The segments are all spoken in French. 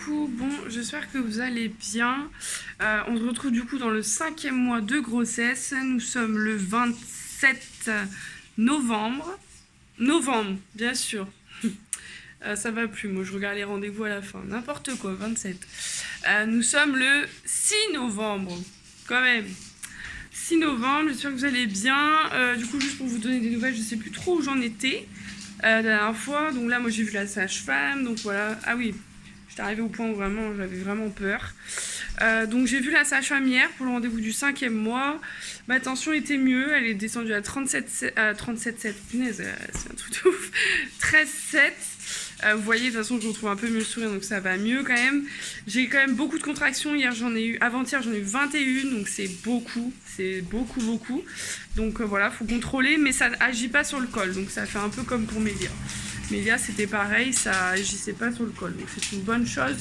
coucou, bon j'espère que vous allez bien. On se retrouve du coup dans le 5e mois de grossesse. Nous sommes le 27 novembre. Novembre, bien sûr. Ça va plus, moi je regarde les rendez-vous à la fin. N'importe quoi, 27. Nous sommes le 6 novembre, quand même. 6 novembre, j'espère que vous allez bien. Du coup, juste pour vous donner des nouvelles, je sais plus trop où j'en étais la dernière fois. Donc là, moi j'ai vu la sage-femme, donc voilà. Ah oui, j'étais arrivée au point où vraiment j'avais vraiment peur. Donc j'ai vu la sage-femme hier pour le rendez-vous du 5e mois. Ma tension était mieux, elle est descendue à 37,7. Punaise, c'est un truc de ouf. 13,7. Vous voyez, de toute façon, je retrouve un peu mieux le sourire, donc ça va mieux quand même. J'ai quand même beaucoup de contractions. Hier, avant-hier, j'en ai eu 21, donc c'est beaucoup. C'est beaucoup. Donc voilà, faut contrôler, mais ça agit pas sur le col. Donc ça fait un peu comme pour Mélia. Mélia, c'était pareil, ça agissait pas sur le col. Donc c'est une bonne chose.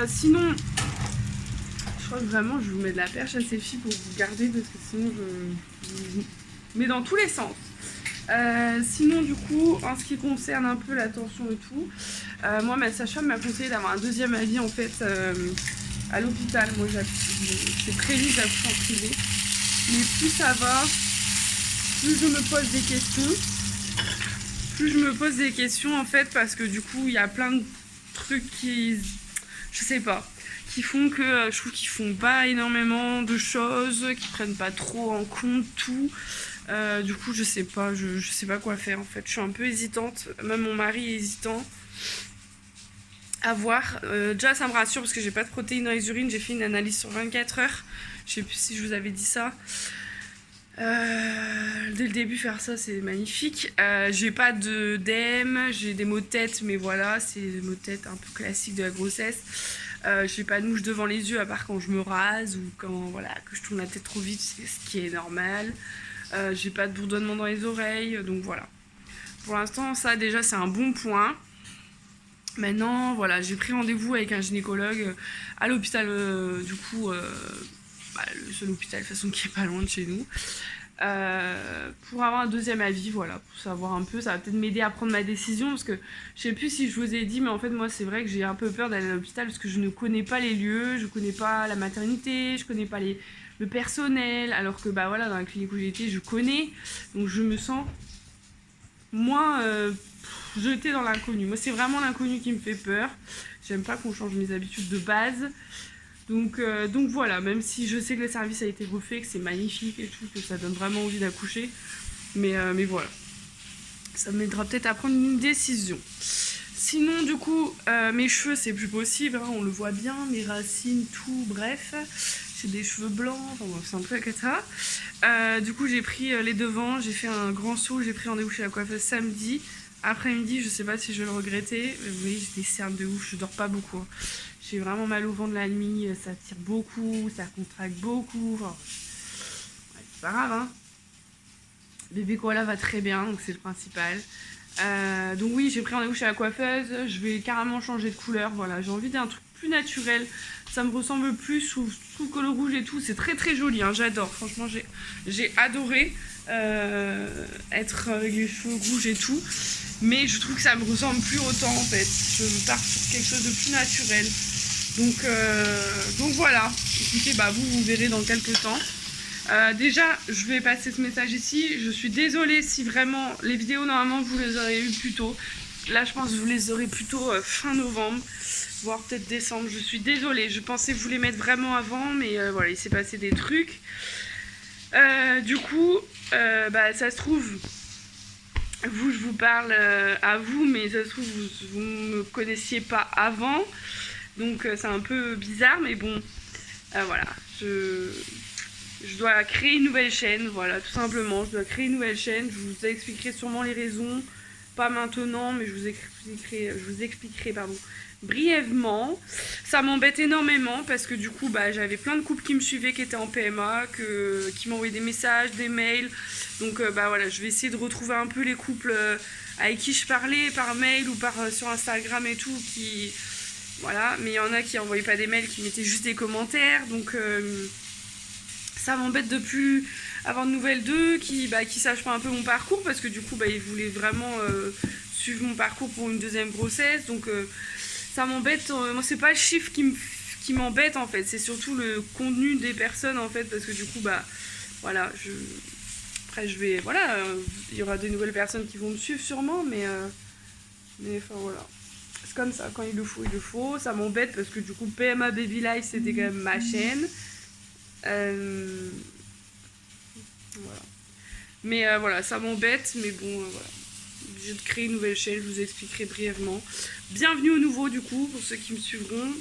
Sinon, je crois que vraiment, je vous mets de la perche à ces filles pour vous garder, parce que sinon, je vous mets dans tous les sens. Sinon du coup en ce qui concerne un peu la tension et tout, moi ma sage-femme m'a conseillé d'avoir un deuxième avis en fait à l'hôpital. Moi c'est prévu, j'accouche en privé, mais plus ça va, plus je me pose des questions en fait, parce que du coup il y a plein de trucs qui, je sais pas, qui font que je trouve qu'ils font pas énormément de choses, qui prennent pas trop en compte tout. Du coup je sais pas quoi faire en fait, je suis un peu hésitante, même mon mari est hésitant à voir. Déjà ça me rassure parce que j'ai pas de protéines dans les urines, j'ai fait une analyse sur 24 heures, je sais plus si je vous avais dit ça. Dès le début faire ça c'est magnifique. J'ai pas d'œdème, j'ai des maux de tête, mais voilà, c'est des maux de tête un peu classiques de la grossesse. J'ai pas de mouche devant les yeux à part quand je me rase ou quand voilà, que je tourne la tête trop vite, c'est ce qui est normal. J'ai pas de bourdonnement dans les oreilles, donc voilà. Pour l'instant, ça déjà c'est un bon point. Maintenant, voilà, j'ai pris rendez-vous avec un gynécologue à l'hôpital, du coup, le seul hôpital de toute façon qui est pas loin de chez nous, pour avoir un deuxième avis, voilà, pour savoir un peu, ça va peut-être m'aider à prendre ma décision, parce que je sais plus si je vous ai dit, mais en fait moi c'est vrai que j'ai un peu peur d'aller à l'hôpital parce que je ne connais pas les lieux, je connais pas la maternité, je connais pas le personnel, alors que bah voilà, dans la clinique où j'ai été je connais, donc je me sens moins jetée dans l'inconnu. Moi c'est vraiment l'inconnu qui me fait peur, j'aime pas qu'on change mes habitudes de base. Donc voilà, même si je sais que le service a été refait, que c'est magnifique et tout, que ça donne vraiment envie d'accoucher, mais voilà, ça m'aidera peut-être à prendre une décision. Sinon du coup, mes cheveux c'est plus possible, hein, on le voit bien, mes racines, tout, bref, j'ai des cheveux blancs, enfin bon, c'est un peu la cata. Du coup j'ai pris les devants, j'ai fait un grand saut, j'ai pris rendez-vous chez la coiffeuse samedi. Après-midi, je sais pas si je vais le regretter. Vous voyez, j'ai des cernes de ouf, je dors pas beaucoup. Hein. J'ai vraiment mal au ventre la nuit, ça tire beaucoup, ça contracte beaucoup. Enfin, ouais, c'est pas grave, hein. Bébé Koala va très bien, donc c'est le principal. Donc oui, j'ai pris rendez-vous chez la coiffeuse, je vais carrément changer de couleur. Voilà, j'ai envie d'un truc plus naturel. Ça me ressemble plus sous que le rouge et tout. C'est très très joli, hein, j'adore. Franchement, j'ai adoré être avec les cheveux rouges et tout. Mais je trouve que ça me ressemble plus autant en fait. Je pars sur quelque chose de plus naturel. Donc voilà. Écoutez, bah vous verrez dans quelques temps. Déjà, je vais passer ce message ici. Je suis désolée si vraiment les vidéos normalement vous les aurez eu plus tôt. Là, je pense que vous les aurez plutôt fin novembre, voire peut-être décembre. Je suis désolée. Je pensais vous les mettre vraiment avant, mais voilà, il s'est passé des trucs. Du coup, bah ça se trouve. Vous, je vous parle à vous, mais ça se trouve, vous ne me connaissiez pas avant. Donc, c'est un peu bizarre, mais bon, voilà. Je dois créer une nouvelle chaîne, voilà, tout simplement. Je dois créer une nouvelle chaîne. Je vous expliquerai sûrement les raisons. Pas maintenant, mais je vous expliquerai brièvement. Ça m'embête énormément parce que du coup, bah, j'avais plein de couples qui me suivaient, qui étaient en PMA, qui m'envoyaient des messages, des mails. Donc bah voilà, je vais essayer de retrouver un peu les couples avec qui je parlais par mail ou sur Instagram et tout, voilà, mais il y en a qui n'envoyaient pas des mails, qui mettaient juste des commentaires, donc ça m'embête de plus avoir de nouvelles d'eux, qui sachent pas un peu mon parcours, parce que du coup bah, ils voulaient vraiment suivre mon parcours pour une deuxième grossesse, donc ça m'embête. Moi, c'est pas le chiffre qui m'embête en fait, c'est surtout le contenu des personnes en fait, parce que du coup, bah voilà, après je vais. Voilà, il y aura des nouvelles personnes qui vont me suivre sûrement, mais enfin voilà. C'est comme ça, quand il le faut, il le faut. Ça m'embête parce que du coup, PMA Baby Life, c'était quand même ma chaîne. Voilà. Mais voilà, ça m'embête, mais bon, voilà. Obligé de créer une nouvelle chaîne, je vous expliquerai brièvement. Bienvenue au nouveau, du coup, pour ceux qui me suivront.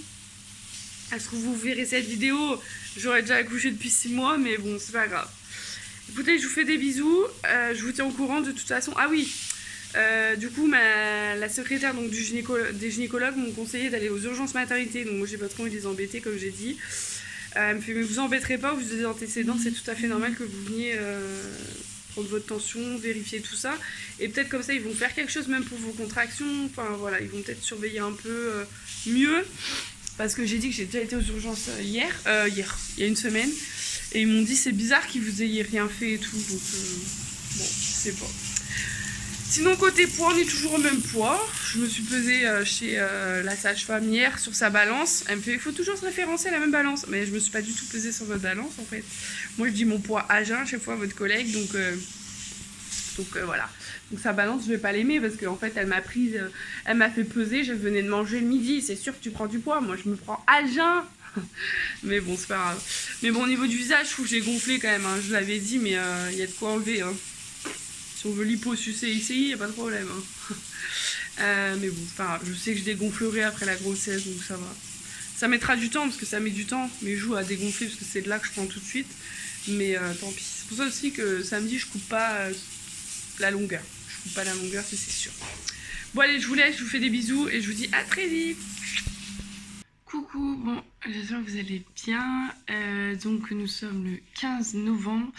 Est-ce que vous verrez cette vidéo? J'aurais déjà accouché depuis 6 mois, mais bon, c'est pas grave. Écoutez, je vous fais des bisous. Je vous tiens au courant de toute façon. Ah oui, du coup, la secrétaire donc, des gynécologues m'ont conseillé d'aller aux urgences maternité. Donc moi, j'ai pas trop envie de les embêter, comme j'ai dit. Elle me fait, mais vous embêterez pas, vous avez des antécédents, c'est tout à fait normal que vous veniez prendre votre tension, vérifier tout ça. Et peut-être comme ça, ils vont faire quelque chose même pour vos contractions. Enfin voilà, ils vont peut-être surveiller un peu mieux. Parce que j'ai dit que j'ai déjà été aux urgences hier, il y a une semaine. Et ils m'ont dit c'est bizarre qu'ils vous ayez rien fait et tout. Donc bon, je sais pas. Sinon côté poids, on est toujours au même poids. Je me suis pesée chez la sage-femme hier sur sa balance. Elle me fait il faut toujours se référencer à la même balance. Mais je me suis pas du tout pesée sur votre balance en fait. Moi je dis mon poids à jeun chaque fois à votre collègue. Donc voilà. Donc sa balance je vais pas l'aimer parce qu'en fait elle m'a prise, elle m'a fait peser. Je venais de manger le midi. C'est sûr que tu prends du poids. Moi je me prends à jeun. Mais bon c'est pas grave. Mais bon au niveau du visage je trouve que j'ai gonflé quand même. Hein. Je l'avais dit mais il y a de quoi enlever. Hein. Si on veut liposucer ici, il n'y a pas de problème. Hein. Mais bon, enfin, je sais que je dégonflerai après la grossesse, donc ça va. Ça mettra du temps, parce que ça met du temps, mes joues à dégonfler, parce que c'est de là que je prends tout de suite. Mais tant pis. C'est pour ça aussi que samedi, je coupe pas la longueur. Je coupe pas la longueur, c'est sûr. Bon allez, je vous laisse, je vous fais des bisous, et je vous dis à très vite. Coucou, bon, j'espère que vous allez bien. Donc nous sommes le 15 novembre.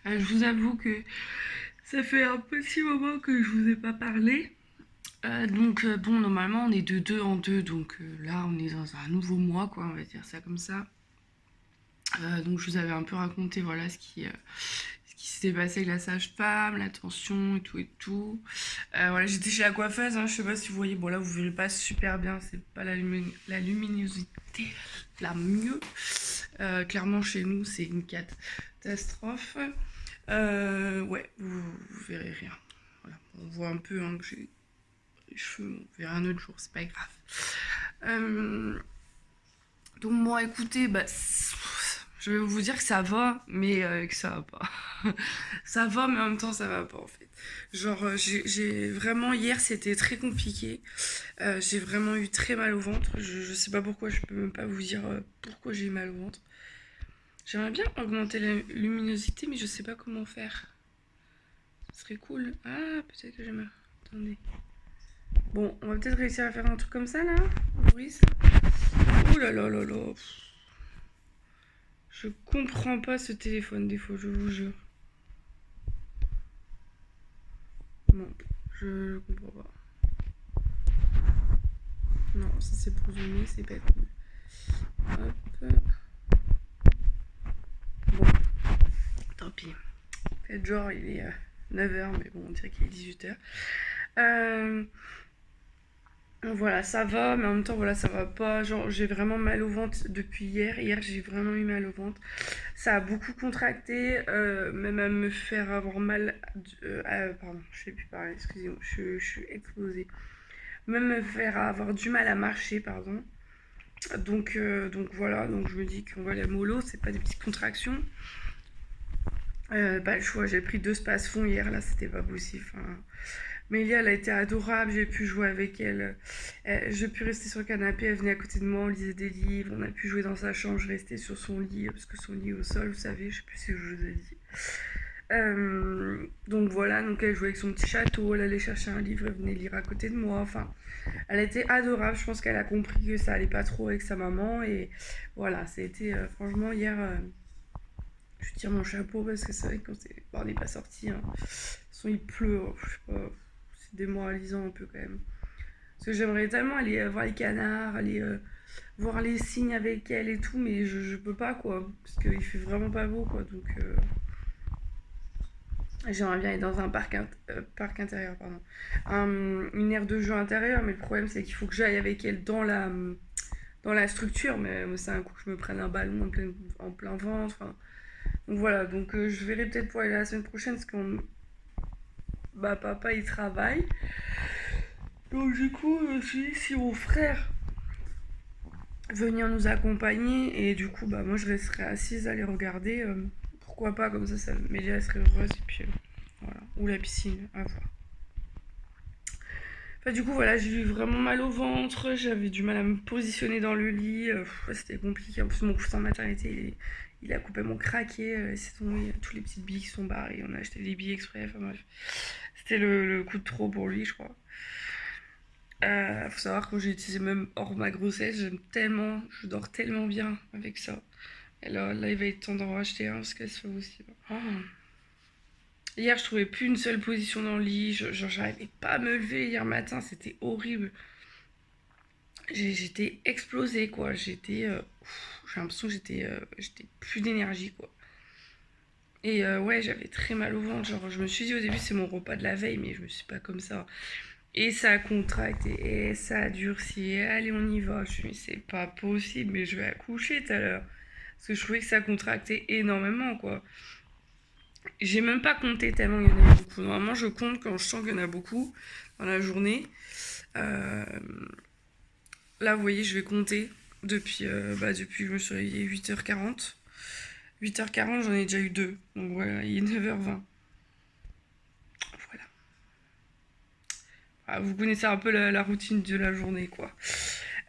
Je vous avoue que ça fait un petit moment que je vous ai pas parlé. Bon, normalement on est de 2 en 2, donc là on est dans un nouveau mois, quoi, on va dire ça comme ça. Donc je vous avais un peu raconté, voilà, ce qui s'était passé avec la sage-femme, la tension et tout et tout. Voilà, j'étais chez la coiffeuse, hein, je sais pas si vous voyez, bon là vous verrez pas super bien, c'est pas la luminosité la mieux. Clairement chez nous c'est une catastrophe. Ouais, vous verrez rien. Voilà, on voit un peu hein, que j'ai les cheveux, on verra un autre jour, c'est pas grave. Donc moi écoutez, bah, je vais vous dire que ça va, mais que ça va pas. Ça va, mais en même temps ça va pas en fait. Genre j'ai vraiment, hier c'était très compliqué. J'ai vraiment eu très mal au ventre. Je sais pas pourquoi, je peux même pas vous dire pourquoi j'ai eu mal au ventre. J'aimerais bien augmenter la luminosité, mais je sais pas comment faire. Ce serait cool. Ah, peut-être que j'aimerais. Attendez. Bon, on va peut-être réussir à faire un truc comme ça, là. Oui, ça. Ouh là là là là. Je comprends pas ce téléphone, des fois, je vous jure. Non, je comprends pas. Non, ça c'est pour zoomer, c'est pas cool. Hop. Bon, tant pis. Peut-être genre, il est 9h, mais bon, on dirait qu'il est 18h. Voilà, ça va, mais en même temps, voilà, ça va pas. Genre, j'ai vraiment mal au ventre depuis hier. Hier, j'ai vraiment eu mal au ventre. Ça a beaucoup contracté, même à me faire avoir mal. Pardon, je sais plus parler, excusez-moi, je suis explosée. Même me faire avoir du mal à marcher, pardon. Donc voilà, donc je me dis qu'on va aller mollo, c'est pas des petites contractions. Pas le choix, j'ai pris 2 space-fonds hier, là, c'était pas possible. Enfin, Mélia, elle a été adorable, j'ai pu jouer avec elle. J'ai pu rester sur le canapé, elle venait à côté de moi, on lisait des livres, on a pu jouer dans sa chambre, je restais sur son lit, parce que son lit est au sol, vous savez, je sais plus si je vous ai dit. Donc voilà, donc elle jouait avec son petit château, elle allait chercher un livre, elle venait lire à côté de moi, enfin, elle était adorable, je pense qu'elle a compris que ça allait pas trop avec sa maman, et voilà, ça a été, franchement, hier, je tire mon chapeau, parce que c'est vrai que quand on n'est pas sorti, hein, de toute façon il pleut, je sais pas, c'est démoralisant un peu quand même. Parce que j'aimerais tellement aller voir les canards, aller voir les cygnes avec elle et tout, mais je peux pas quoi, parce qu'il fait vraiment pas beau quoi, donc J'aimerais bien aller dans un parc intérieur, pardon. Une aire de jeu intérieure, mais le problème c'est qu'il faut que j'aille avec elle dans la structure, mais c'est un coup que je me prenne un ballon en plein ventre. Enfin. Donc voilà, donc je verrai peut-être pour aller la semaine prochaine, parce que bah, papa il travaille. Donc du coup, je me suis dit, si mon frère venir nous accompagner, et du coup, bah moi je resterai assise à les regarder. Pourquoi pas, comme ça Mélia serait heureuse, et puis voilà. Ou la piscine, à voir. Enfin, du coup, voilà, j'ai eu vraiment mal au ventre, j'avais du mal à me positionner dans le lit, c'était compliqué. En plus, mon coussin de maternité, il a complètement craqué, c'est tombé, tous les petites billes qui sont barrées, on a acheté des billes exprès, enfin bref. C'était le coup de trop pour lui, je crois. Faut savoir que j'ai utilisé même hors ma grossesse, je dors tellement bien avec ça. Et là il va être temps d'en racheter un parce que c'est pas possible. Oh. Hier, je trouvais plus une seule position dans le lit, genre j'arrivais pas à me lever hier matin, c'était horrible. J'étais explosée quoi, j'ai l'impression que j'étais plus d'énergie quoi. Et ouais, j'avais très mal au ventre, genre je me suis dit au début c'est mon repas de la veille, mais je me suis pas comme ça. Et ça a contracté, et ça a durci, et allez on y va. Je me suis dit c'est pas possible, mais je vais accoucher tout à l'heure. Parce que je trouvais que ça contractait énormément quoi. J'ai même pas compté tellement il y en avait beaucoup. Normalement je compte quand je sens qu'il y en a beaucoup dans la journée. Euh, Là vous voyez je vais compter depuis que je me suis réveillée 8h40. 8h40 j'en ai déjà eu deux. Donc voilà, il est 9h20. Voilà. Ah, vous connaissez un peu la routine de la journée quoi.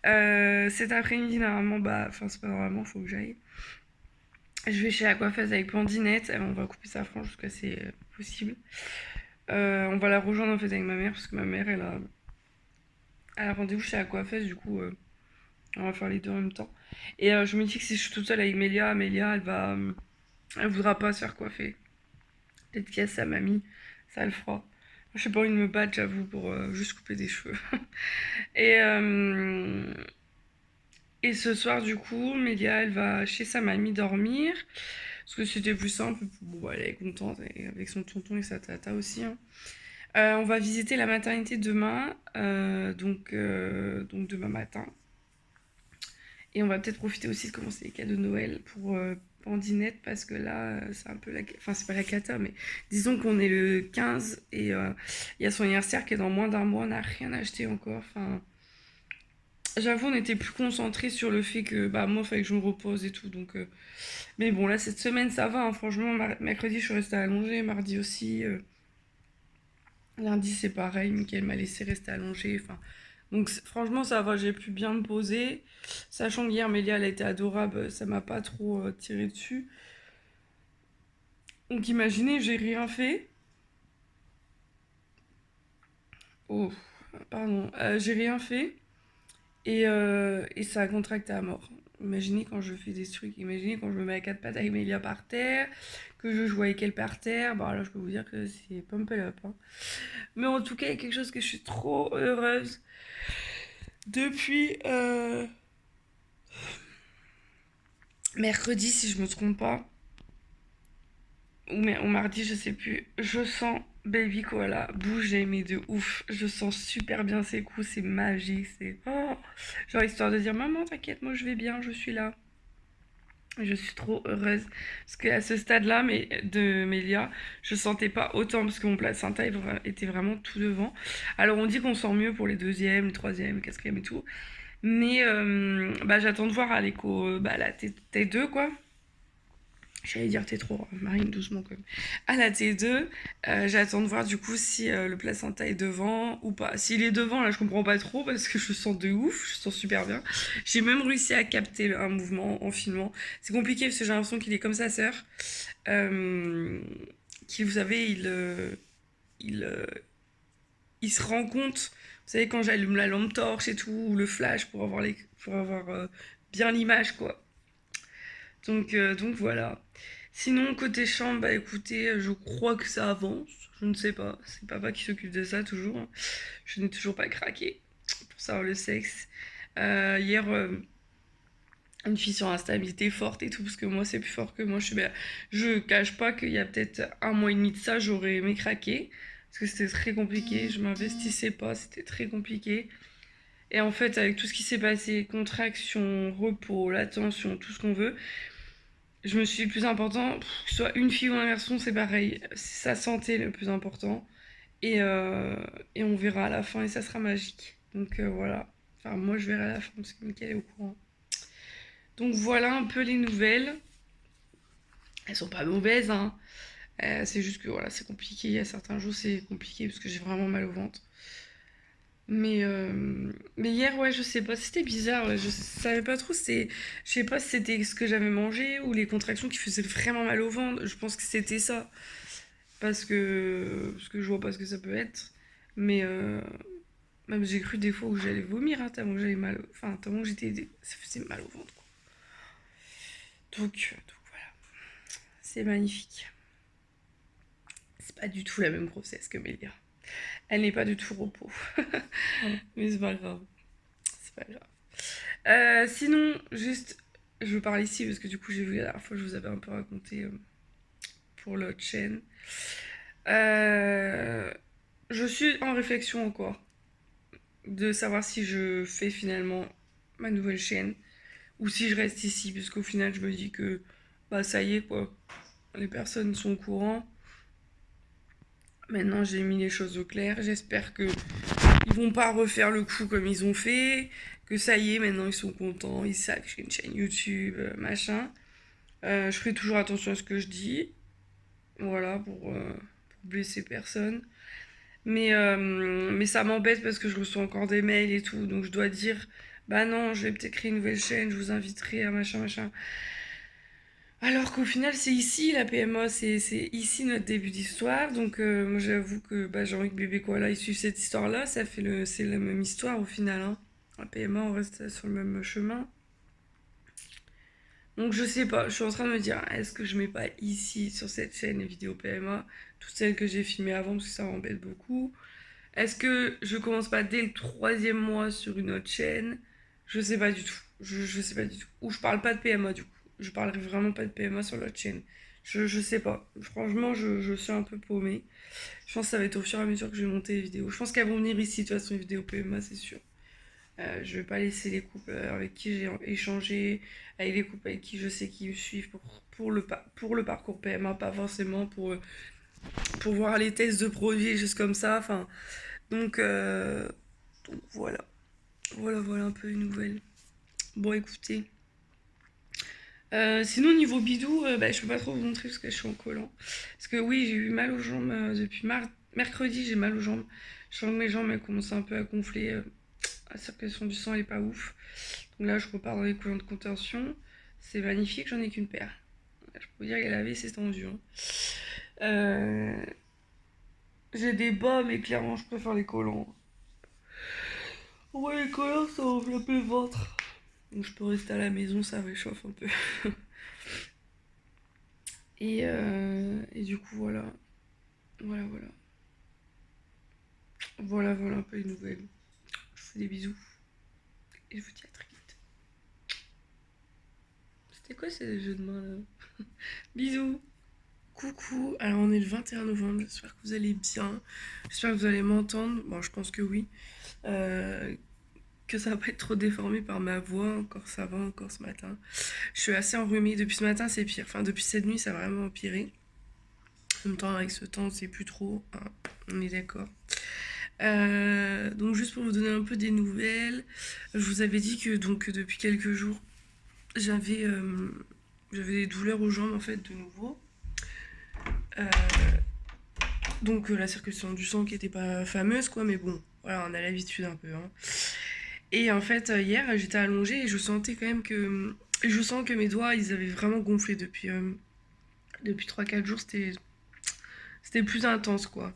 Cet après-midi, normalement, enfin, c'est pas normalement, faut que j'aille. Je vais chez la coiffeuse avec Blandinette. On va couper sa frange jusqu'à c'est possible. On va la rejoindre en fait avec ma mère parce que ma mère elle a rendez-vous chez la coiffeuse. Du coup, on va faire les deux en même temps. Et je me dis que si je suis toute seule avec Mélia, elle voudra pas se faire coiffer. Peut-être qu'il y a sa mamie, ça le fera. Je sais pas envie de me battre, j'avoue, pour juste couper des cheveux. Et, euh, Et ce soir, du coup, Mélia, elle va chez sa mamie dormir. Parce que c'était plus simple. Bon, bah, elle est contente avec son tonton et sa tata aussi. Hein. On va visiter la maternité demain. Donc demain matin. Et on va peut-être profiter aussi de commencer les cadeaux de Noël pour Pandinette. Parce que là, c'est un peu la... Enfin, c'est pas la cata, mais disons qu'on est le 15 et il y a son anniversaire qui est dans moins d'un mois. On n'a rien acheté encore. Enfin... J'avoue, on était plus concentrés sur le fait que bah moi, il fallait que je me repose et tout. Mais bon, là, cette semaine, ça va. Hein. Franchement, mercredi, je suis restée allongée. Mardi aussi. Lundi, c'est pareil. Mickaël m'a laissé rester allongée. Enfin, donc, franchement, ça va. J'ai pu bien me poser. Sachant qu'hier, Mélia, elle a été adorable. Ça m'a pas trop tiré dessus. Donc, imaginez, j'ai rien fait. Oh, pardon. J'ai rien fait. Et ça a contracté à mort. Imaginez quand je fais des trucs, imaginez quand je me mets à quatre pattes avec Mélia par terre, que je joue avec elle par terre. Bon, là, je peux vous dire que c'est pump up. Hein. Mais en tout cas, il y a quelque chose que je suis trop heureuse. Depuis mercredi, si je me trompe pas, ou mardi, je sais plus, je sens Baby Koala bouger, mais de ouf. Je sens super bien ses coups, c'est magique. C'est. Oh, genre histoire de dire maman, t'inquiète, moi je vais bien, je suis là. Je suis trop heureuse parce qu'à ce stade-là de Mélia, je sentais pas autant parce que mon placenta était vraiment tout devant. Alors on dit qu'on sent mieux pour les deuxièmes, les troisièmes, les quatrièmes et tout, mais j'attends de voir à l'écho la T2 quoi. J'allais dire T3, Marine doucement quand même. À la T2, j'attends de voir du coup si le placenta est devant ou pas. S'il est devant, là je comprends pas trop parce que je sens de ouf, je sens super bien. J'ai même réussi à capter un mouvement en filmant. C'est compliqué parce que j'ai l'impression qu'il est comme sa sœur. Qui, vous savez, il, euh, il se rend compte, vous savez, quand j'allume la lampe torche et tout, ou le flash pour avoir bien l'image quoi. Donc voilà. Sinon, côté chambre, bah écoutez, je crois que ça avance. Je ne sais pas. C'est papa qui s'occupe de ça toujours. Hein. Je n'ai toujours pas craqué pour savoir le sexe. Hier, une fille sur instabilité forte et tout, parce que moi c'est plus fort que moi. Je cache pas qu'il y a peut-être 1 mois et demi de ça, j'aurais aimé craquer, parce que c'était très compliqué, je m'investissais pas, c'était très compliqué. Et en fait, avec tout ce qui s'est passé, contraction, repos, la tension, tout ce qu'on veut, je me suis dit, le plus important, que ce soit une fille ou un garçon, c'est pareil, c'est sa santé le plus important. Et, euh, et on verra à la fin et ça sera magique. Donc voilà. Enfin, moi je verrai à la fin parce que Mickaël est au courant. Donc voilà un peu les nouvelles. Elles sont pas mauvaises, hein. C'est juste que voilà, c'est compliqué. Il y a certains jours, c'est compliqué parce que j'ai vraiment mal au ventre. Mais hier, ouais, je sais pas, c'était bizarre. Ouais, je savais pas trop. Je sais pas si c'était ce que j'avais mangé ou les contractions qui faisaient vraiment mal au ventre. Je pense que c'était ça. Parce que je vois pas ce que ça peut être. Mais même j'ai cru des fois où j'allais vomir, hein, tellement que j'avais mal. Enfin, tellement que ça faisait mal au ventre, quoi. Donc voilà, c'est magnifique. C'est pas du tout la même grossesse que Mélia. Elle n'est pas du tout repos. Mais c'est pas grave. C'est pas grave. Sinon, juste, je veux parler ici parce que du coup, j'ai vu la dernière fois, je vous avais un peu raconté pour l'autre chaîne. Je suis en réflexion encore de savoir si je fais finalement ma nouvelle chaîne ou si je reste ici, puisqu'au final, je me dis que bah ça y est, quoi. Les personnes sont au courant. Maintenant, j'ai mis les choses au clair. J'espère que ils vont pas refaire le coup comme ils ont fait. Que ça y est, maintenant ils sont contents. Ils savent que j'ai une chaîne YouTube, machin. Je ferai toujours attention à ce que je dis. Voilà, pour blesser personne. Mais ça m'embête parce que je reçois encore des mails et tout. Donc je dois dire, bah non, je vais peut-être créer une nouvelle chaîne, je vous inviterai à machin, machin. Alors qu'au final, c'est ici la PMA, c'est ici notre début d'histoire. Donc, moi, j'avoue que bah, j'ai envie que bébé Koala il suive cette histoire-là. C'est la même histoire au final, hein. La PMA, on reste sur le même chemin. Donc, je sais pas, je suis en train de me dire, est-ce que je mets pas ici, sur cette chaîne, les vidéos PMA, toutes celles que j'ai filmées avant, parce que ça m'embête beaucoup. Est-ce que je commence pas dès le 3e mois sur une autre chaîne? Je sais pas du tout. Je sais pas du tout. Ou je parle pas de PMA du coup. Je parlerai vraiment pas de PMA sur l'autre chaîne. Je sais pas. Franchement, je suis un peu paumée. Je pense que ça va être au fur et à mesure que je vais monter les vidéos. Je pense qu'elles vont venir ici, de toute façon, les vidéos PMA, c'est sûr. Je vais pas laisser les couples avec qui j'ai échangé, avec les couples avec qui je sais qu'ils me suivent pour le parcours PMA, pas forcément pour voir les tests de produits, juste comme ça. Enfin, donc, euh, donc voilà. Voilà un peu une nouvelle. Bon, écoutez. Sinon, niveau bidou, bah, je peux pas trop vous montrer parce que je suis en collant. Parce que oui, j'ai eu mal aux jambes depuis mercredi, j'ai mal aux jambes. Je sens que mes jambes elles commencent un peu à gonfler. La circulation du sang elle est pas ouf. Donc là, je repars dans les collants de contention. C'est magnifique, j'en ai qu'une paire. Je peux vous dire qu'elle avait, c'est tendu, hein. Euh, j'ai des bas, mais clairement, je préfère les collants. Ouais, les collants, ça enveloppe le ventre. Donc je peux rester à la maison, ça réchauffe un peu. Et du coup, voilà. Voilà, voilà. Voilà un peu les nouvelles. Je vous fais des bisous. Et je vous dis à très vite. C'était quoi ces jeux de main là? Bisous. Coucou, alors on est le 21 novembre, j'espère que vous allez bien. J'espère que vous allez m'entendre. Bon, je pense que oui. Que ça va pas être trop déformé par ma voix, encore ça va, encore ce matin. Je suis assez enrhumée, depuis ce matin c'est pire. Enfin, depuis cette nuit ça a vraiment empiré. En même temps, avec ce temps, c'est plus trop, hein, on est d'accord. Donc juste pour vous donner un peu des nouvelles, je vous avais dit que donc depuis quelques jours, j'avais des douleurs aux jambes en fait de nouveau. Donc la circulation du sang qui était pas fameuse quoi, mais bon, voilà, on a l'habitude un peu, hein. Et en fait hier j'étais allongée et je sentais quand même que je sens que mes doigts ils avaient vraiment gonflé depuis 3-4 jours, c'était plus intense quoi.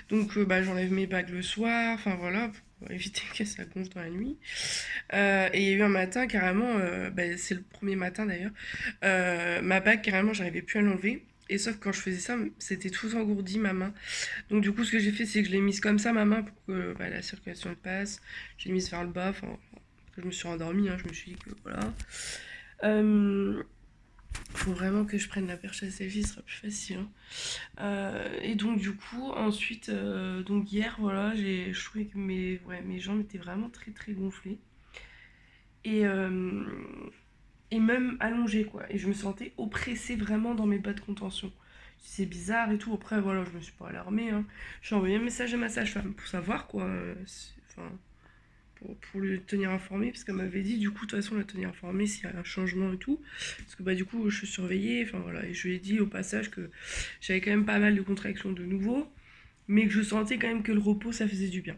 Donc bah, j'enlève mes bagues le soir, enfin voilà, pour éviter que ça gonfle dans la nuit. Et il y a eu un matin carrément, bah, c'est le premier matin d'ailleurs, ma bague carrément j'arrivais plus à l'enlever. Et sauf que quand je faisais ça, c'était tout engourdi ma main. Donc du coup ce que j'ai fait c'est que je l'ai mise comme ça ma main pour que bah, la circulation passe. Je l'ai mise vers le bas, enfin après, je me suis endormie, hein, je me suis dit que voilà. Euh, Faut vraiment que je prenne la perche à selfie, ce sera plus facile, hein. Et donc du coup, ensuite, donc hier, voilà, je trouvais que mes jambes étaient vraiment très très gonflées. Et, euh, et même allongées, quoi. Et je me sentais oppressée vraiment dans mes bas de contention. C'est bizarre et tout. Après, voilà, je me suis pas alarmée, hein. J'ai envoyé un message à ma sage-femme pour savoir, quoi. Enfin, pour le tenir informé, parce qu'elle m'avait dit, du coup, de toute façon, la tenir informée s'il y a un changement et tout. Parce que, bah, du coup, je suis surveillée, enfin, voilà. Et je lui ai dit au passage que j'avais quand même pas mal de contractions de nouveau, mais que je sentais quand même que le repos, ça faisait du bien.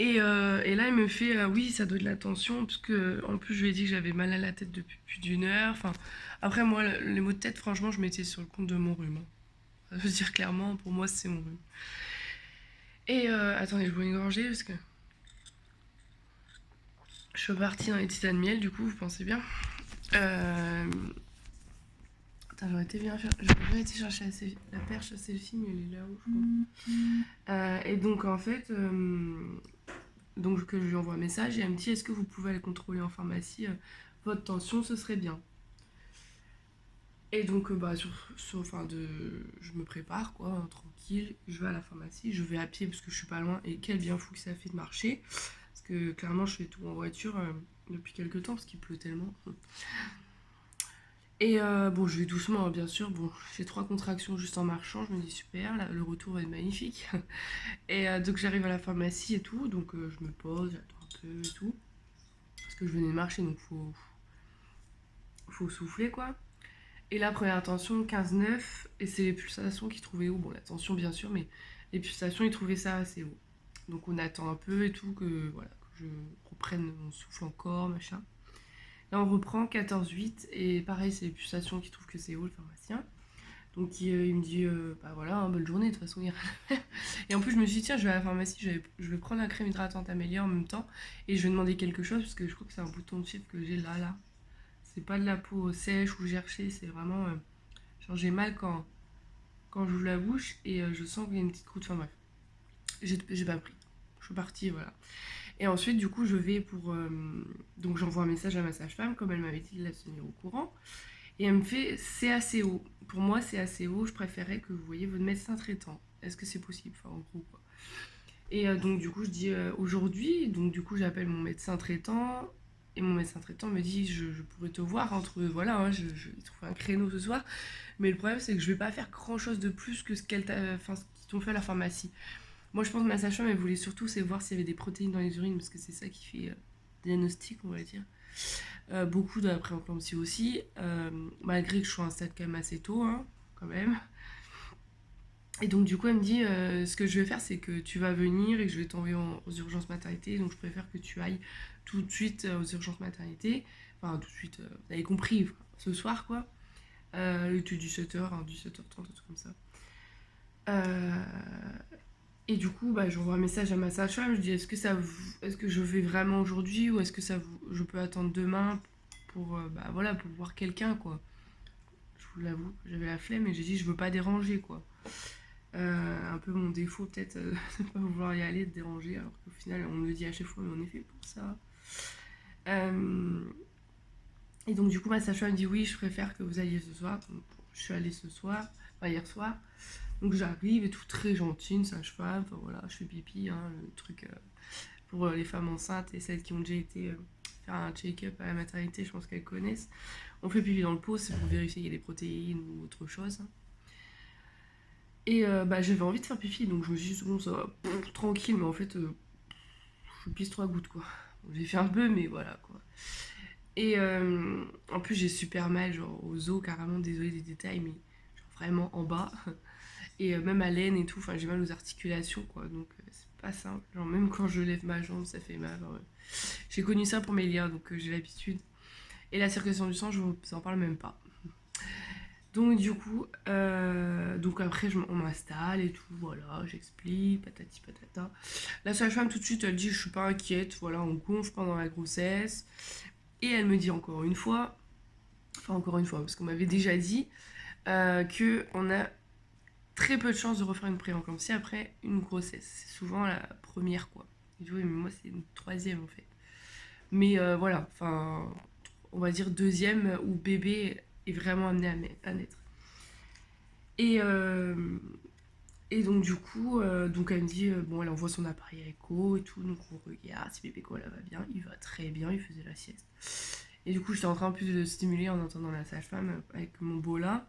Et là, il me fait oui, ça doit être la tension, parce que en plus, je lui ai dit que j'avais mal à la tête depuis plus d'une heure. Enfin, après, moi, les maux de tête, franchement, je mettais sur le compte de mon rhume, hein. Je veux dire clairement, pour moi, c'est mon rhume. Et attendez, je bois une gorgée, parce que je suis partie dans les tisanes miel, du coup, vous pensez bien. Euh... Attends, j'aurais bien été chercher la perche à selfie, mais elle est là-haut, je crois. Et donc, en fait, donc que je lui envoie un message et elle me dit est-ce que vous pouvez aller contrôler en pharmacie votre tension, ce serait bien. Et donc bah enfin je me prépare quoi, hein, tranquille, je vais à la pharmacie, je vais à pied parce que je suis pas loin et quel bien fou que ça fait de marcher parce que clairement je fais tout en voiture depuis quelques temps parce qu'il pleut tellement. Et bon, je vais doucement, hein, bien sûr. Bon, j'ai 3 contractions juste en marchant. Je me dis super, là, le retour va être magnifique. Et donc j'arrive à la pharmacie et tout, donc je me pose, j'attends un peu et tout. Parce que je venais de marcher, donc faut souffler quoi. Et la première tension, 15,9, et c'est les pulsations qu'ils trouvaient haut. Bon, la tension bien sûr, mais les pulsations, ils trouvaient ça assez haut. Donc on attend un peu et tout, que voilà, que je reprenne mon souffle encore, machin. Là on reprend 14,8, et pareil, c'est les pulsations qui trouvent que c'est haut, le pharmacien. Donc il me dit, bah voilà, hein, bonne journée, de toute façon, il n'y a rien à faire. Et en plus, je me suis dit, tiens, je vais à la pharmacie, je vais prendre la crème hydratante Amélia en même temps, et je vais demander quelque chose, parce que je crois que c'est un bouton de fièvre que j'ai là. C'est pas de la peau sèche ou gerchée, c'est vraiment. Genre, j'ai mal quand j'ouvre la bouche, et je sens qu'il y a une petite croûte. Enfin bref, j'ai pas pris. Je suis partie, voilà. Et ensuite, du coup, je vais pour. Donc, j'envoie un message à ma sage-femme, comme elle m'avait dit de la tenir au courant. Et elle me fait c'est assez haut. Pour moi, c'est assez haut. Je préférais que vous voyiez votre médecin traitant. Est-ce que c'est possible? Enfin, en gros, quoi. Et donc, du coup, je dis aujourd'hui. Donc, du coup, j'appelle mon médecin traitant. Et mon médecin traitant me dit je pourrais te voir entre. Voilà, hein, je trouve un créneau ce soir. Mais le problème, c'est que je vais pas faire grand chose de plus que enfin, ce qu'ils t'ont fait à la pharmacie. Moi, je pense que ma sage-femme, elle voulait surtout c'est voir s'il y avait des protéines dans les urines, parce que c'est ça qui fait diagnostic, on va dire. Beaucoup de la prééclampsie aussi, malgré que je sois à un stade quand même assez tôt, hein, quand même. Et donc, du coup, elle me dit ce que je vais faire, c'est que tu vas venir et que je vais t'envoyer aux urgences maternité. Donc, je préfère que tu ailles tout de suite aux urgences maternité. Enfin, tout de suite, vous avez compris, ce soir, quoi. Il était 17h, hein, 17h30, un truc comme ça. Euh, et du coup, bah, j'envoie un message à ma sage-femme. Je dis est-ce que je vais vraiment aujourd'hui ou est-ce que je peux attendre demain pour, bah, voilà, pour voir quelqu'un, quoi. Je vous l'avoue, j'avais la flemme et j'ai dit je veux pas déranger, quoi. Un peu mon défaut, peut-être, de ne pas vouloir y aller, de déranger, alors qu'au final, on me le dit à chaque fois, mais on est fait pour ça. Euh, et donc, du coup, ma sage-femme me dit oui, je préfère que vous alliez ce soir. Donc, je suis allée ce soir, enfin hier soir. Donc j'arrive et tout très gentil, une sage-femme, enfin voilà, je fais pipi, hein, le truc pour les femmes enceintes et celles qui ont déjà été faire un check-up à la maternité, je pense qu'elles connaissent. On fait pipi dans le pot, c'est pour vérifier qu'il y a des protéines ou autre chose. Et bah j'avais envie de faire pipi, donc je me suis dit bon ça va, tranquille, mais en fait je pisse 3 gouttes quoi. Bon, j'ai fait un peu, mais voilà quoi. Et en plus j'ai super mal, genre aux os carrément, désolé des détails, mais genre vraiment en bas. Et même à l'aine et tout, enfin j'ai mal aux articulations quoi, donc c'est pas simple. Genre même quand je lève ma jambe ça fait mal. Genre, j'ai connu ça pour mes liens, donc j'ai l'habitude. Et la circulation du sang, je vous en parle même pas. Donc du coup, donc après on m'installe et tout, voilà, j'explique, patati patata. La sage-femme tout de suite elle dit je suis pas inquiète, voilà, on gonfle pendant la grossesse. Et elle me dit encore une fois, parce qu'on m'avait déjà dit que on a très peu de chances de refaire une prééclampsie après une grossesse. C'est souvent la première, quoi. Et oui, mais moi, c'est une troisième, en fait. Mais voilà, enfin, on va dire, deuxième où bébé est vraiment amené à naître. Et, et donc du coup, donc elle me dit, bon, elle envoie son appareil écho et tout, donc on regarde si bébé Koala va bien. Il va très bien, il faisait la sieste. Et du coup, j'étais en train en plus de stimuler en entendant la sage-femme avec mon bola.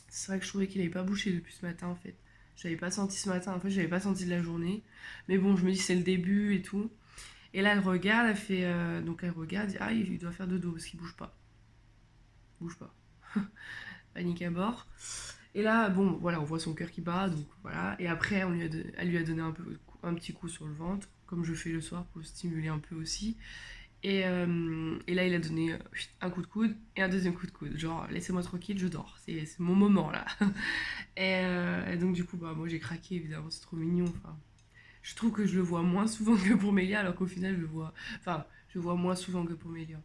C'est vrai que je trouvais qu'il avait pas bouché depuis ce matin en fait. Je l'avais pas senti ce matin, en fait, je l'avais pas senti de la journée. Mais bon, je me dis c'est le début et tout. Et là, elle regarde, elle fait. Donc elle regarde, dit, ah, il doit faire dodo parce qu'il bouge pas. Il bouge pas. Panique à bord. Et là, bon, voilà, on voit son cœur qui bat, donc voilà. Et après, elle lui a donné un petit coup sur le ventre, comme je fais le soir pour le stimuler un peu aussi. Et là, il a donné un coup de coude et un deuxième coup de coude. Genre, laissez-moi tranquille, je dors. C'est mon moment là. Et donc, du coup, bah, moi j'ai craqué évidemment, c'est trop mignon. Enfin, je trouve que je le vois moins souvent que pour Mélia, alors qu'au final, je le vois. Enfin, je le vois moins souvent que pour Mélia.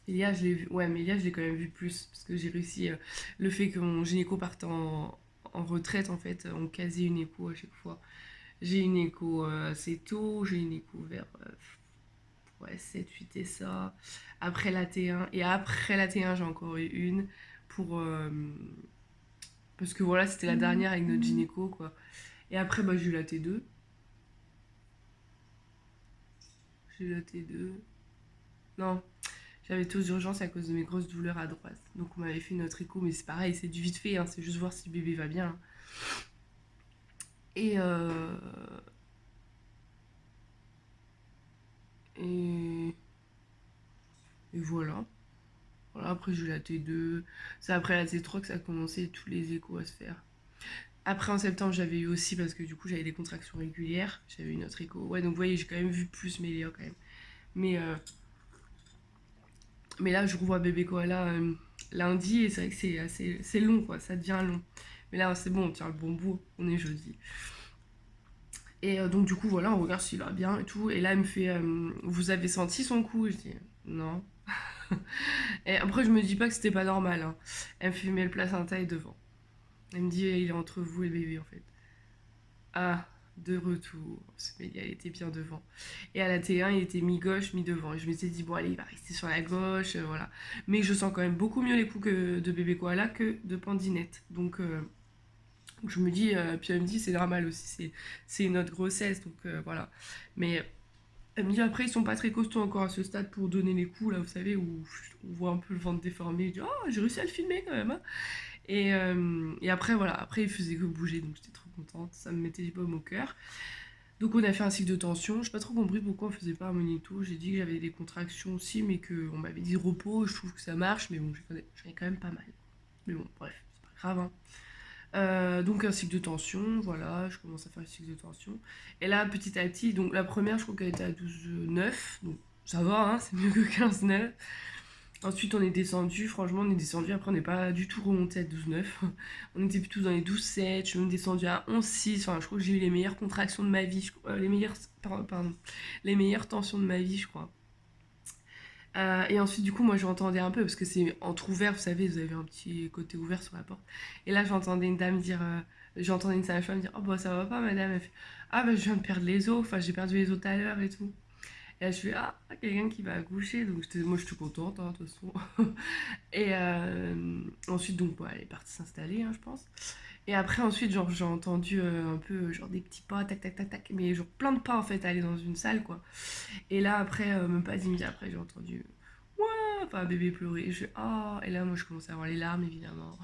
Mélia, je l'ai vu. Ouais, Mélia, je l'ai quand même vu plus. Parce que j'ai réussi. Le fait que mon gynéco parte en retraite, en fait, on casait une écho à chaque fois. J'ai une écho assez tôt, j'ai une écho vers ouais, 7, 8 et ça. Après la T1. Et après la T1, j'ai encore eu une pour. Parce que voilà, c'était la dernière avec notre gynéco, quoi. Et après, bah, j'ai eu la T2. J'ai eu la T2. Non, j'avais été aux urgences à cause de mes grosses douleurs à droite. Donc on m'avait fait notre écho, mais c'est pareil, c'est du vite fait, hein, c'est juste voir si bébé va bien. Et, et, et voilà. Voilà. Après j'ai eu la T2. C'est après la T3 que ça a commencé tous les échos à se faire. Après en septembre j'avais eu aussi parce que du coup j'avais des contractions régulières. J'avais eu notre écho. Ouais donc vous voyez j'ai quand même vu plus Mélia quand même. Mais, euh, mais là je revois bébé koala lundi et c'est vrai que c'est long quoi, ça devient long. Mais là c'est bon, on tient le bon bout, on est jeudi. Et donc du coup voilà, on regarde s'il va bien et tout. Et là elle me fait, vous avez senti son coup? Je dis non. Et après je me dis pas que c'était pas normal, hein. Elle me fait mais le placenta est devant. Elle me dit il est entre vous et le bébé en fait. Ah, de retour. Mais elle était bien devant. Et à la T1, il était mi-gauche, mi-devant. Et je m'étais dit, bon, allez, il va rester sur la gauche, voilà. Mais je sens quand même beaucoup mieux les coups de bébé koala que de Pandinette. Donc, je me dis, puis elle me dit, c'est normal aussi, c'est une autre grossesse, donc voilà. Mais elle me dit, après, ils sont pas très costauds encore à ce stade pour donner les coups, là, vous savez, où on voit un peu le ventre déformé. Je dis, oh, j'ai réussi à le filmer quand même, hein. Et après, voilà, après, il faisait que bouger, donc j'étais trop contente, ça me mettait des baumes au cœur. Donc on a fait un cycle de tension, j'ai pas trop compris pourquoi on faisait pas un magnéto, j'ai dit que j'avais des contractions aussi, mais qu'on m'avait dit repos, je trouve que ça marche, mais bon, j'en ai quand même pas mal. Mais bon, bref, c'est pas grave, hein. Donc un cycle de tension, voilà, je commence à faire un cycle de tension. Et là, petit à petit, donc la première, je crois qu'elle était à 12,9, donc ça va, hein, c'est mieux que 15,9. Ensuite, on est descendu, franchement, on est descendu. Après, on n'est pas du tout remonté à 12,9. On était plutôt dans les 12,7. Je suis même descendu à 11,6. Enfin, je crois que j'ai eu les meilleures contractions de ma vie. Les meilleures, pardon, les meilleures tensions de ma vie, je crois. Et ensuite, du coup, moi, j'entendais un peu, parce que c'est entre ouvert, vous savez, vous avez un petit côté ouvert sur la porte. Et là, j'entendais une dame dire, j'entendais une sage-femme dire, oh, bah, ça va pas, madame. Elle fait, ah, bah, je viens de perdre les os. Enfin, j'ai perdu les os tout à l'heure et tout. Et là, je fais, ah, quelqu'un qui va accoucher. Donc, moi, je suis contente, hein, de toute façon. Et ensuite, donc, elle est partie s'installer, hein, je pense. Et après, ensuite, genre, j'ai entendu un peu, genre, des petits pas, tac, tac, tac, tac. Mais genre, plein de pas, en fait, aller dans une salle, quoi. Et là, après, même pas 10 minutes après, j'ai entendu, ouais, enfin, un bébé pleurer. Et je fais, ah. Et là, moi, je commençais à avoir les larmes, évidemment.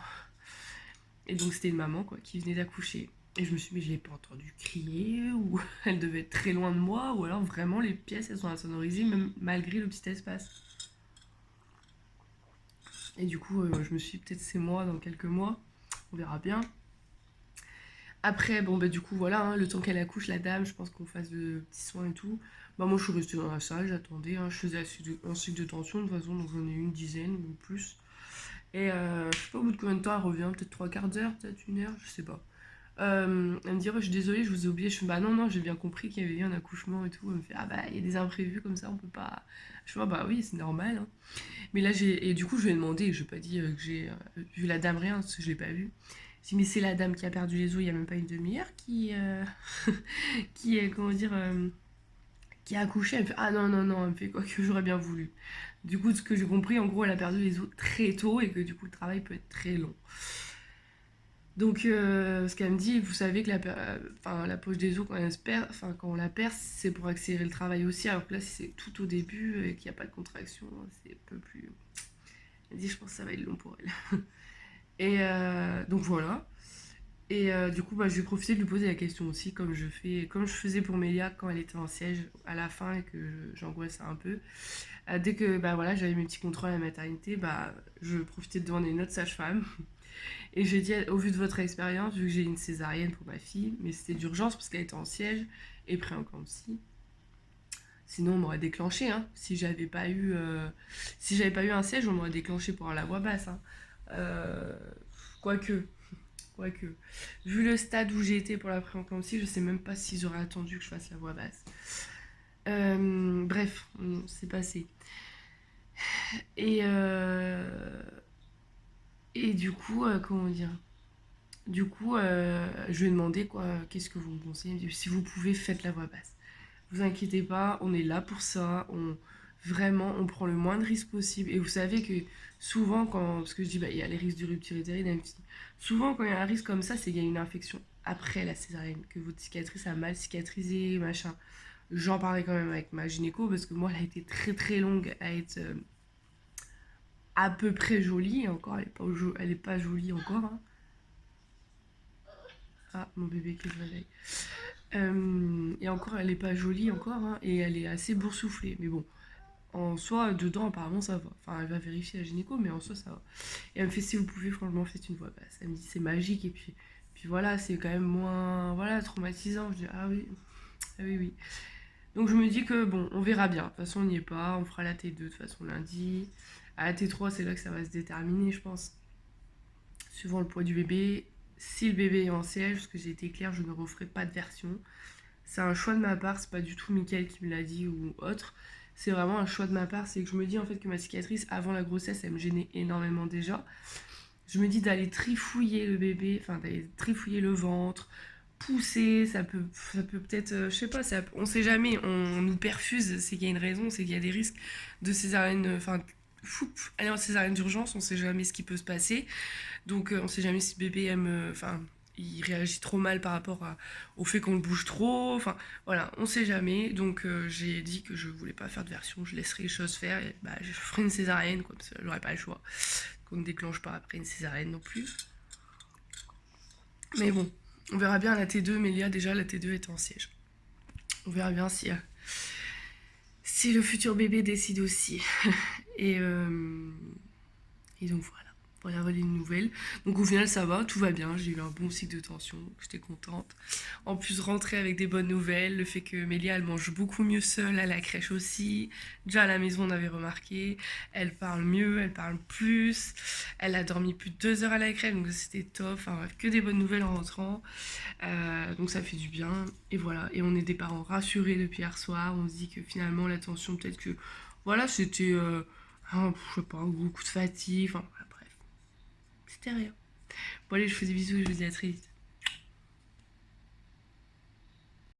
Et donc, c'était une maman, quoi, qui venait d'accoucher. Et je me suis dit, mais je l'ai pas entendu crier, ou elle devait être très loin de moi, ou alors vraiment les pièces elles sont insonorisées, même malgré le petit espace. Et du coup, je me suis dit, peut-être c'est moi dans quelques mois, on verra bien. Après, bon, bah, du coup, voilà, hein, le temps qu'elle accouche, la dame, je pense qu'on fasse de petits soins et tout. Bah, moi, je suis restée dans la salle, j'attendais, hein, je faisais un cycle de tension, de toute façon, donc j'en ai eu une dizaine ou plus. Et je sais pas au bout de combien de temps elle revient, peut-être trois quarts d'heure, peut-être une heure, je sais pas. Elle me dit, oh, je suis désolée, je vous ai oublié. Je fais, bah non, non, j'ai bien compris qu'il y avait eu un accouchement et tout. Elle me fait, ah bah, il y a des imprévus comme ça, on peut pas. Je fais, ah bah oui, c'est normal, hein. Mais là, et du coup, je lui ai demandé, je lui ai pas dit que j'ai vu la dame, rien, parce que je l'ai pas vue. Je dis, mais c'est la dame qui a perdu les os il y a même pas une demi-heure qui est, comment dire, qui a accouché. Elle me fait, ah non, non, non, elle me fait quoi que j'aurais bien voulu. Du coup, ce que j'ai compris, en gros, elle a perdu les os très tôt et que du coup, le travail peut être très long. Donc, ce qu'elle me dit, vous savez que la poche des os, quand on la perce, c'est pour accélérer le travail aussi, alors que là, si c'est tout au début et qu'il n'y a pas de contraction, c'est un peu plus. Elle dit, je pense que ça va être long pour elle. Et donc voilà. Et du coup, bah, je vais profiter de lui poser la question aussi, comme je faisais pour Mélia quand elle était en siège à la fin et que j'angoissais un peu. Dès que bah, voilà, j'avais mes petits contrôles à la maternité, bah, je profitais de demander une autre sage-femme. Et j'ai dit, au vu de votre expérience, vu que j'ai une césarienne pour ma fille, mais c'était d'urgence parce qu'elle était en siège et prééclampsie. Sinon, on m'aurait déclenché. Hein. Si j'avais pas eu un siège, on m'aurait déclenché pour avoir la voix basse. Hein. Euh, quoique, quoique. Vu le stade où j'ai été pour la prééclampsie, je sais même pas s'ils auraient attendu que je fasse la voix basse. Bref, c'est passé. Et, et du coup, comment dire. Du coup, je lui ai demandé quoi, qu'est-ce que vous me conseillez. Il me dit, si vous pouvez, faites la voix basse. Vous inquiétez pas, on est là pour ça. Vraiment, on prend le moins de risques possible. Et vous savez que souvent, parce que je dis, bah, il y a les risques du rupture utérine, même si souvent, quand il y a un risque comme ça, c'est qu'il y a une infection après la césarienne, que votre cicatrice a mal cicatrisé, machin. J'en parlais quand même avec ma gynéco parce que moi, elle a été très très longue à être à peu près jolie. Et encore, elle est pas jolie encore. Hein. Ah, mon bébé qui se réveille. Et encore, elle est pas jolie encore, hein, et elle est assez boursouflée. Mais bon, en soi, dedans, apparemment, ça va. Enfin, elle va vérifier la gynéco, mais en soi, ça va. Et elle me fait, si vous pouvez, franchement, faites une voix basse. Elle me dit, c'est magique, et puis voilà, c'est quand même moins, voilà, traumatisant. Je dis, ah oui, oui. Donc je me dis que, bon, on verra bien. De toute façon, on n'y est pas. On fera la T2 de toute façon lundi. À la T3, c'est là que ça va se déterminer, je pense. Suivant le poids du bébé. Si le bébé est en siège, parce que j'ai été claire, je ne referai pas de version. C'est un choix de ma part, c'est pas du tout Mickaël qui me l'a dit ou autre. C'est vraiment un choix de ma part, c'est que je me dis en fait que ma cicatrice avant la grossesse, elle me gênait énormément déjà. Je me dis d'aller trifouiller le bébé, enfin d'aller trifouiller le ventre, pousser, ça peut peut-être, je sais pas, on sait jamais, on nous perfuse, c'est qu'il y a une raison, c'est qu'il y a des risques de césarienne, enfin, aller en césarienne d'urgence, on sait jamais ce qui peut se passer. Donc on sait jamais si le bébé aime, enfin, il réagit trop mal par rapport au fait qu'on le bouge trop. Enfin, voilà, on sait jamais. Donc j'ai dit que je voulais pas faire de version, je laisserai les choses faire. Et bah, je ferai une césarienne, quoi, parce que j'aurais pas le choix. Qu'on ne déclenche pas après une césarienne non plus. Mais bon, on verra bien la T2, mais il y a déjà la T2 est en siège. On verra bien si le futur bébé décide aussi. et, et donc voilà. Voilà les nouvelles. Donc au final ça va, tout va bien, j'ai eu un bon cycle de tension, j'étais contente. En plus rentrer avec des bonnes nouvelles, le fait que Mélia elle mange beaucoup mieux seule à la crèche aussi. Déjà à la maison on avait remarqué, elle parle mieux, elle parle plus, elle a dormi plus de 2 heures à la crèche donc c'était top, enfin bref, que des bonnes nouvelles en rentrant. Donc ça fait du bien et voilà, et on est des parents rassurés depuis hier soir, on se dit que finalement la tension peut-être que voilà c'était, je sais pas, beaucoup de fatigue, enfin c'était rien. Bon allez, je fais des bisous et je vous dis à très vite.